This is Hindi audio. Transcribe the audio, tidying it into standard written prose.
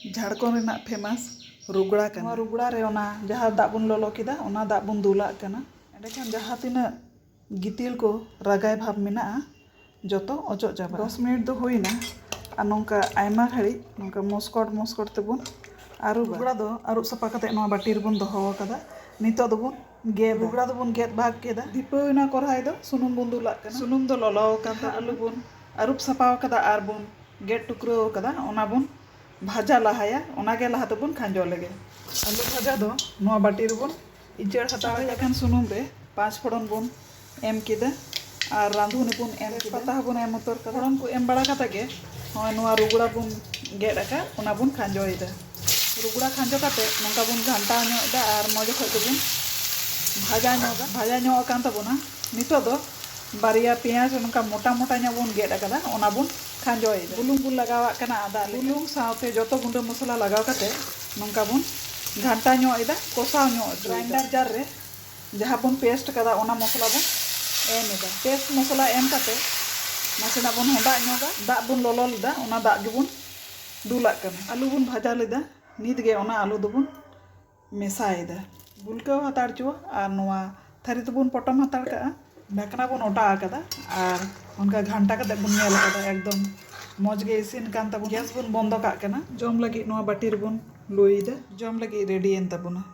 झाड़खंड रेना फेमस रुगड़ा का रुगड़ा रे ओना जहाँ दाग बन ललो किदा ओना दाग बन दुला कना एंडेखान जहाँ तीना गितिल को रगाय भाव मेना जतो अचो चाबा 10 मिनट दो होइना आ नोंका आयमा घड़ी नोंका मस्कट तेबन आरु रुगड़ा दो आरु सफा कते नोआ बाटी रेबन दोहो कदा नितो दोबन गेद रुगड़ा दोबन गेद भाग केदा दीपना कढ़ाई दो सुनुम बन दुला कना सुनुम दो ललो कदा आलू बन आरुप सफा कदा आर बन गेद टुकरो कदा ओना बन भाजा लहाया ओनागे लहा तबन खांजो लगे आलू भाजा दो नोआ बाटी रेबन इचड़ हताव एखान सुनुम रे 5 फोड़न बन एम केदा और रांधुनी बन एम पता बन एम उतर फोड़न को एम बड़ा कता गे होय नोआ रुगड़ा बन गेद आका ओना बन खांजोयदा रुगड़ा खांजो काते नोंका बन घंटा दा और मजे खय तबन भाजा ᱧᱚᱜ आकान तबना नितो दो बारिया पेंयाज नोंका मोटा मोटा ᱧᱚᱜ बन गेद आकादा ओना बन खांजोयदा बुलुंग बन लगावा कना आदा बुलुंग साथे जतो गुंडा मसला लगाव काते नोंका बन घंटा ᱧᱚᱜ एदा कोसाव ᱧᱚᱜ ग्राइंडर जार रे जहाँ बन पेस्ट कदा ओना मसला बन एम एदा पेस्ट मसला एम काते नासेना बन होंडा ᱧᱚᱜᱟ दाग बन लolo लेदा ओना दाग गेबन दुला कना आलू बन भाजा लेदा नित गे ओना आलू दोबन मेसायदा बुलकाव हताड़ चो और नोआ थारी तबन पटम हताड़ का ढाकना बन ओटा आकादा और उनका घंटा कते बन नेल कादा एकदम मौज गे इसिन कान तबन गैस बन बंद का कना जम लगी नोआ बाटी रे बन लोईदा जम लगी रेडी एन तबना।